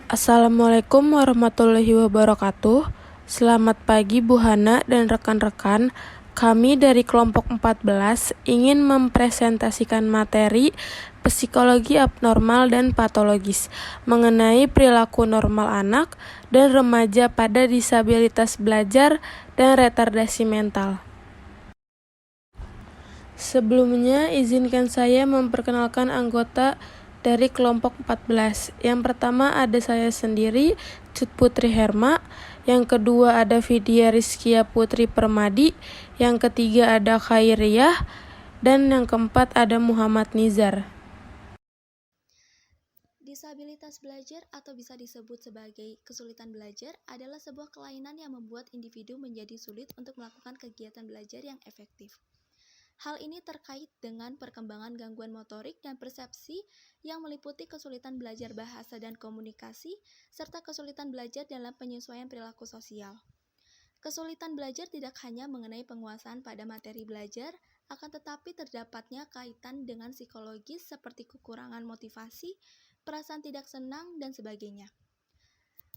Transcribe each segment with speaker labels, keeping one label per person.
Speaker 1: Assalamualaikum warahmatullahi wabarakatuh. Selamat pagi Bu Hana dan rekan-rekan. Kami dari kelompok 14 ingin mempresentasikan materi psikologi abnormal dan patologis mengenai perilaku normal anak dan remaja pada disabilitas belajar dan retardasi mental. Sebelumnya, izinkan saya memperkenalkan anggota dari kelompok 14. Yang pertama ada saya sendiri, Cut Putri Herma. Yang kedua ada Vidya Rizkia Putri Permadi. Yang ketiga ada Khairiyah. Dan yang keempat ada Muhammad Nizar.
Speaker 2: Disabilitas belajar atau bisa disebut sebagai kesulitan belajar adalah sebuah kelainan yang membuat individu menjadi sulit untuk melakukan kegiatan belajar yang efektif. Hal ini terkait dengan perkembangan gangguan motorik dan persepsi yang meliputi kesulitan belajar bahasa dan komunikasi, serta kesulitan belajar dalam penyesuaian perilaku sosial. Kesulitan belajar tidak hanya mengenai penguasaan pada materi belajar, akan tetapi terdapatnya kaitan dengan psikologis seperti kekurangan motivasi, perasaan tidak senang, dan sebagainya.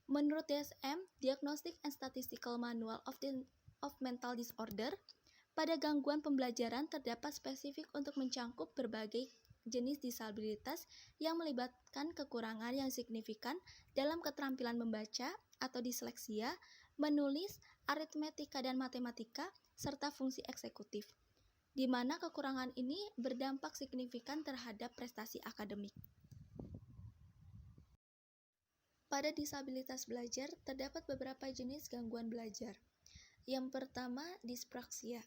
Speaker 2: Menurut DSM, Diagnostic and Statistical Manual of Mental Disorder, pada gangguan pembelajaran terdapat spesifik untuk mencangkup berbagai jenis disabilitas yang melibatkan kekurangan yang signifikan dalam keterampilan membaca atau disleksia, menulis, aritmetika dan matematika, serta fungsi eksekutif, di mana kekurangan ini berdampak signifikan terhadap prestasi akademik. Pada disabilitas belajar, terdapat beberapa jenis gangguan belajar. Yang pertama, dispraksia.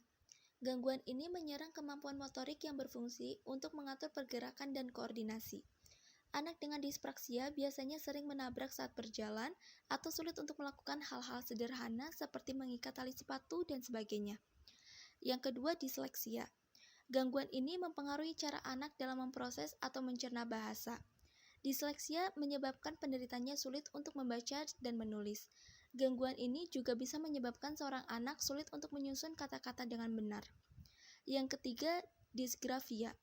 Speaker 2: Gangguan ini menyerang kemampuan motorik yang berfungsi untuk mengatur pergerakan dan koordinasi. Anak dengan dispraksia biasanya sering menabrak saat berjalan atau sulit untuk melakukan hal-hal sederhana seperti mengikat tali sepatu dan sebagainya. Yang kedua, disleksia. Gangguan ini mempengaruhi cara anak dalam memproses atau mencerna bahasa. Disleksia menyebabkan penderitanya sulit untuk membaca dan menulis. Gangguan ini juga bisa menyebabkan seorang anak sulit untuk menyusun kata-kata dengan benar. Yang ketiga, disgrafia.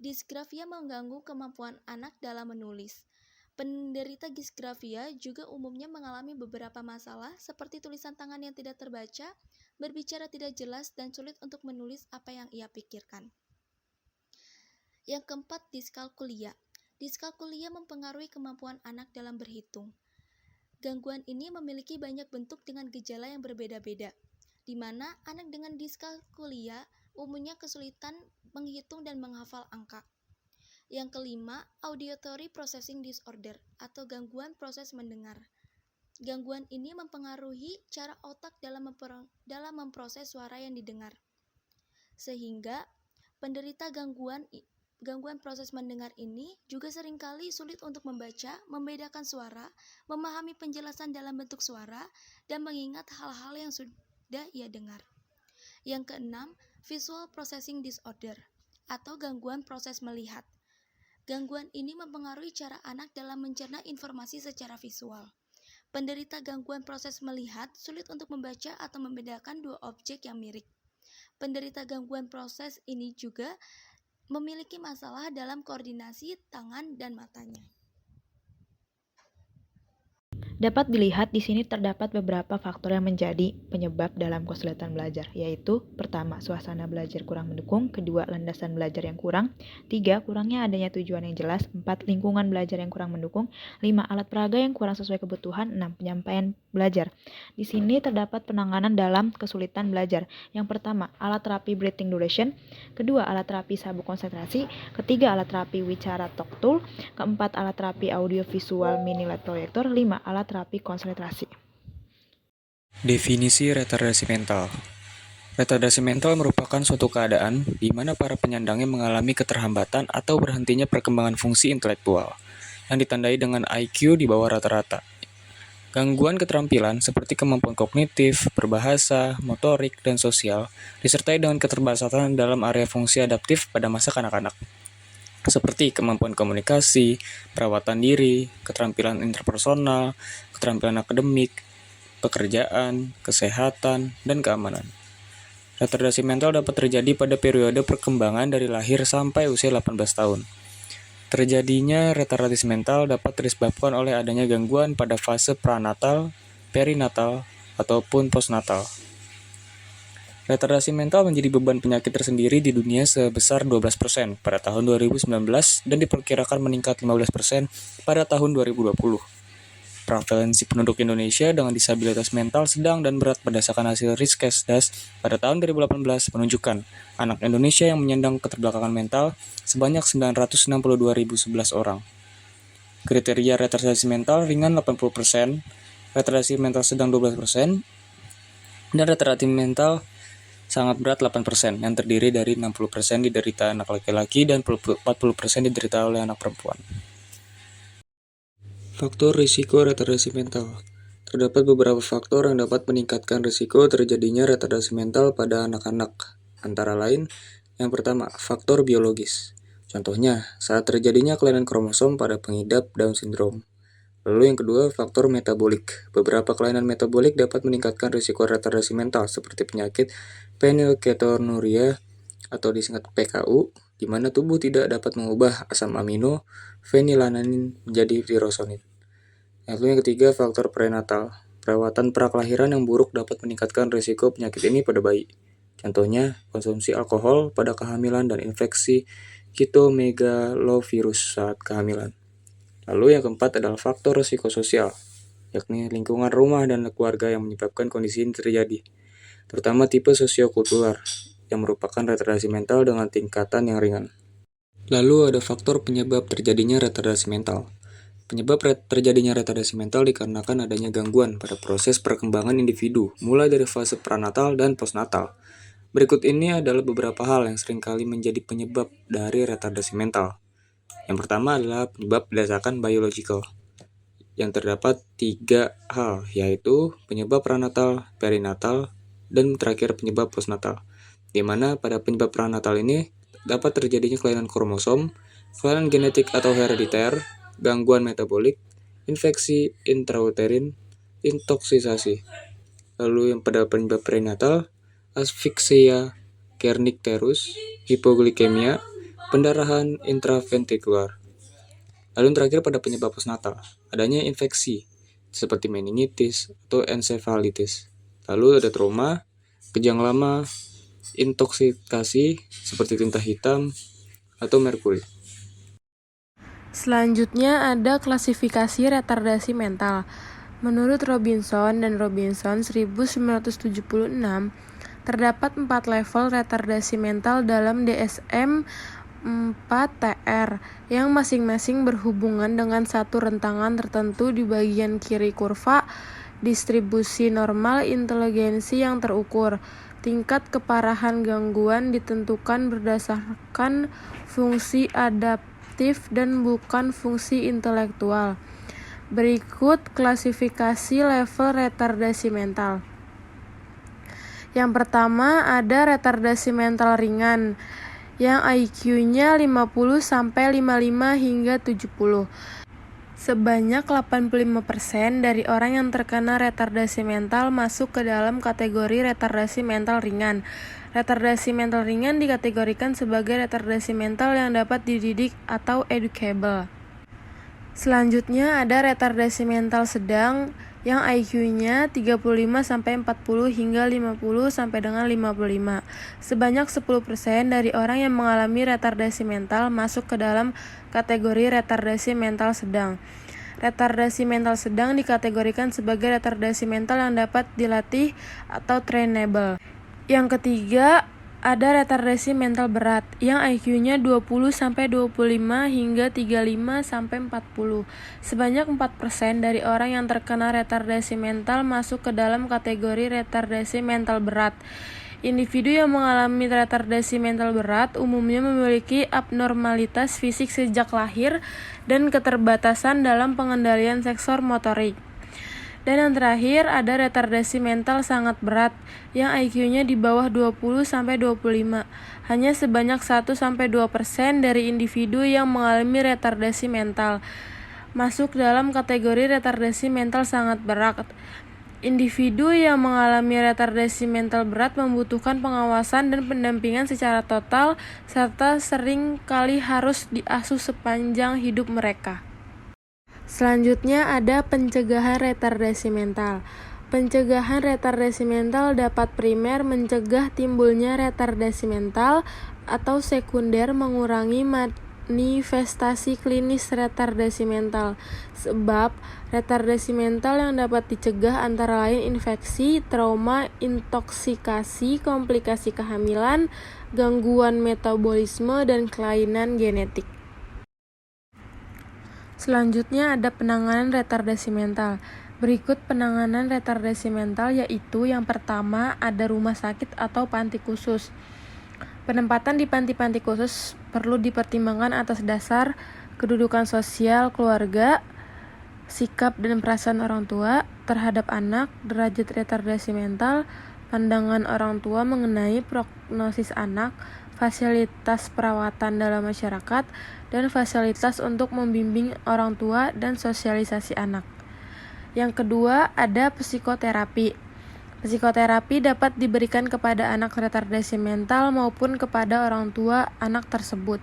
Speaker 2: Disgrafia mengganggu kemampuan anak dalam menulis. Penderita disgrafia juga umumnya mengalami beberapa masalah seperti tulisan tangan yang tidak terbaca, berbicara tidak jelas, dan sulit untuk menulis apa yang ia pikirkan. Yang keempat, diskalkulia. Diskalkulia mempengaruhi kemampuan anak dalam berhitung. Gangguan ini memiliki banyak bentuk dengan gejala yang berbeda-beda, di mana anak dengan diskalkulia umumnya kesulitan menghitung dan menghafal angka. Yang kelima, auditory processing disorder atau gangguan proses mendengar. Gangguan ini mempengaruhi cara otak dalam memproses suara yang didengar, sehingga penderita gangguan proses mendengar ini juga seringkali sulit untuk membaca, membedakan suara, memahami penjelasan dalam bentuk suara, dan mengingat hal-hal yang sudah ia dengar. Yang keenam, visual processing disorder atau gangguan proses melihat. Gangguan ini mempengaruhi cara anak dalam mencerna informasi secara visual. Penderita gangguan proses melihat sulit untuk membaca atau membedakan dua objek yang mirip. Penderita gangguan proses ini juga memiliki masalah dalam koordinasi tangan dan matanya.
Speaker 3: Dapat dilihat di sini terdapat beberapa faktor yang menjadi penyebab dalam kesulitan belajar, yaitu pertama, suasana belajar kurang mendukung, kedua, landasan belajar yang kurang, tiga, kurangnya adanya tujuan yang jelas, empat, lingkungan belajar yang kurang mendukung, lima, alat peraga yang kurang sesuai kebutuhan, enam, penyampaian belajar. Di sini terdapat penanganan dalam kesulitan belajar. Yang pertama, alat terapi breathing duration, kedua, alat terapi sabuk konsentrasi, ketiga, alat terapi wicara talk tool, keempat, alat terapi audio visual mini LED proyektor, lima, alat terapi konsentrasi.
Speaker 4: Definisi retardasi mental. Retardasi mental merupakan suatu keadaan di mana para penyandangnya mengalami keterhambatan atau berhentinya perkembangan fungsi intelektual, yang ditandai dengan IQ di bawah rata-rata. Gangguan keterampilan seperti kemampuan kognitif, berbahasa, motorik, dan sosial, disertai dengan keterbatasan dalam area fungsi adaptif pada masa kanak-kanak, seperti kemampuan komunikasi, perawatan diri, keterampilan interpersonal, keterampilan akademik, pekerjaan, kesehatan, dan keamanan. Retardasi mental dapat terjadi pada periode perkembangan dari lahir sampai usia 18 tahun. Terjadinya retardasi mental dapat disebabkan oleh adanya gangguan pada fase pranatal, perinatal, ataupun postnatal. Retardasi mental menjadi beban penyakit tersendiri di dunia sebesar 12% pada tahun 2019 dan diperkirakan meningkat 15% pada tahun 2020. Prevalensi penduduk Indonesia dengan disabilitas mental sedang dan berat berdasarkan hasil Riskesdas pada tahun 2018 menunjukkan anak Indonesia yang menyandang keterbelakangan mental sebanyak 962.011 orang. Kriteria retardasi mental ringan 80%, retardasi mental sedang 12%, dan retardasi mental sangat berat 8%, yang terdiri dari 60% diderita anak laki-laki dan 40% diderita oleh anak perempuan. Faktor risiko retardasi mental. Terdapat beberapa faktor yang dapat meningkatkan risiko terjadinya retardasi mental pada anak-anak. Antara lain, yang pertama, faktor biologis. Contohnya, saat terjadinya kelainan kromosom pada pengidap Down syndrome. Lalu yang kedua, faktor metabolik. Beberapa kelainan metabolik dapat meningkatkan risiko retardasi mental seperti penyakit fenilketonuria atau disingkat PKU, di mana tubuh tidak dapat mengubah asam amino fenilalanin menjadi tirosonid. Lalu yang ketiga, faktor prenatal. Perawatan prakelahiran yang buruk dapat meningkatkan risiko penyakit ini pada bayi. Contohnya, konsumsi alkohol pada kehamilan dan infeksi kitomegalovirus saat kehamilan. Lalu yang keempat adalah faktor risiko sosial, yakni lingkungan rumah dan keluarga yang menyebabkan kondisi ini terjadi, terutama tipe sosiokultural, yang merupakan retardasi mental dengan tingkatan yang ringan. Lalu ada faktor penyebab terjadinya retardasi mental. Penyebab terjadinya retardasi mental dikarenakan adanya gangguan pada proses perkembangan individu, mulai dari fase pranatal dan postnatal. Berikut ini adalah beberapa hal yang seringkali menjadi penyebab dari retardasi mental. Yang pertama adalah penyebab berdasarkan biological, yang terdapat 3 hal, yaitu penyebab pranatal, perinatal, dan terakhir penyebab postnatal. Di mana pada penyebab pranatal ini dapat terjadinya kelainan kromosom, kelainan genetik atau herediter, gangguan metabolik, infeksi intrauterin, intoksisasi. Lalu yang pada penyebab perinatal, asfiksia kernicterus, hipoglikemia, pendarahan intraventikular. Lalu yang terakhir pada penyebab postnatal, adanya infeksi seperti meningitis atau ensefalitis. Lalu ada trauma, kejang lama, intoksikasi seperti tinta hitam atau merkuri.
Speaker 1: Selanjutnya ada klasifikasi retardasi mental. Menurut Robinson dan Robinson 1976, terdapat 4 level retardasi mental dalam DSM-4-TR yang masing-masing berhubungan dengan satu rentangan tertentu di bagian kiri kurva, distribusi normal inteligensi yang terukur. Tingkat keparahan gangguan ditentukan berdasarkan fungsi adaptif dan bukan fungsi intelektual. Berikut klasifikasi level retardasi mental. Yang pertama ada retardasi mental ringan yang IQ-nya 50 sampai 55 hingga 70. Sebanyak 85% dari orang yang terkena retardasi mental masuk ke dalam kategori retardasi mental ringan. Retardasi mental ringan dikategorikan sebagai retardasi mental yang dapat dididik atau educable. Selanjutnya ada retardasi mental sedang yang IQ-nya 35 sampai 40 hingga 50 sampai dengan 55. Sebanyak 10% dari orang yang mengalami retardasi mental masuk ke dalam kategori retardasi mental sedang. Retardasi mental sedang dikategorikan sebagai retardasi mental yang dapat dilatih atau trainable. Yang ketiga, ada retardasi mental berat yang IQ-nya 20 sampai 25 hingga 35 sampai 40. Sebanyak 4% dari orang yang terkena retardasi mental masuk ke dalam kategori retardasi mental berat. Individu yang mengalami retardasi mental berat umumnya memiliki abnormalitas fisik sejak lahir dan keterbatasan dalam pengendalian sensor motorik. Dan yang terakhir ada retardasi mental sangat berat yang IQ-nya di bawah 20 sampai 25. Hanya sebanyak 1 sampai 2% dari individu yang mengalami retardasi mental masuk dalam kategori retardasi mental sangat berat. Individu yang mengalami retardasi mental berat membutuhkan pengawasan dan pendampingan secara total, serta sering kali harus diasuh sepanjang hidup mereka. Selanjutnya ada pencegahan retardasi mental. Pencegahan retardasi mental dapat primer mencegah timbulnya retardasi mental atau sekunder mengurangi manifestasi klinis retardasi mental. Sebab retardasi mental yang dapat dicegah antara lain infeksi, trauma, intoksikasi, komplikasi kehamilan, gangguan metabolisme, dan kelainan genetik. Selanjutnya ada penanganan retardasi mental. Berikut penanganan retardasi mental yaitu yang pertama ada rumah sakit atau panti khusus. Penempatan di panti-panti khusus perlu dipertimbangkan atas dasar kedudukan sosial keluarga, sikap dan perasaan orang tua terhadap anak, derajat retardasi mental, pandangan orang tua mengenai prognosis anak, fasilitas perawatan dalam masyarakat, dan fasilitas untuk membimbing orang tua dan sosialisasi anak. Yang kedua, ada psikoterapi. Psikoterapi dapat diberikan kepada anak retardasi mental maupun kepada orang tua anak tersebut.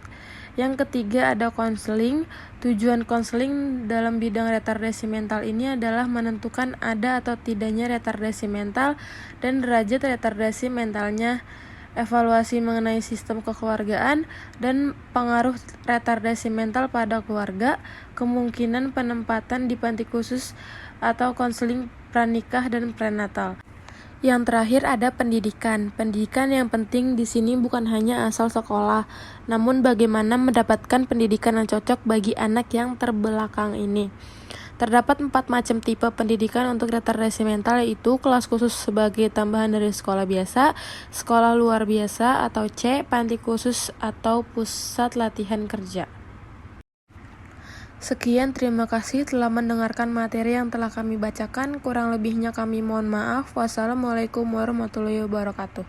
Speaker 1: Yang ketiga, ada konseling. Tujuan konseling dalam bidang retardasi mental ini adalah menentukan ada atau tidaknya retardasi mental dan derajat retardasi mentalnya, evaluasi mengenai sistem kekeluargaan dan pengaruh retardasi mental pada keluarga, kemungkinan penempatan di panti khusus atau konseling pranikah dan prenatal. Yang terakhir ada pendidikan. Pendidikan yang penting di sini bukan hanya asal sekolah, namun bagaimana mendapatkan pendidikan yang cocok bagi anak yang terbelakang ini. Terdapat 4 macam tipe pendidikan untuk retardasi mental, yaitu kelas khusus sebagai tambahan dari sekolah biasa, sekolah luar biasa atau C, panti khusus atau pusat latihan kerja. Sekian, terima kasih telah mendengarkan materi yang telah kami bacakan. Kurang lebihnya kami mohon maaf. Wassalamualaikum warahmatullahi wabarakatuh.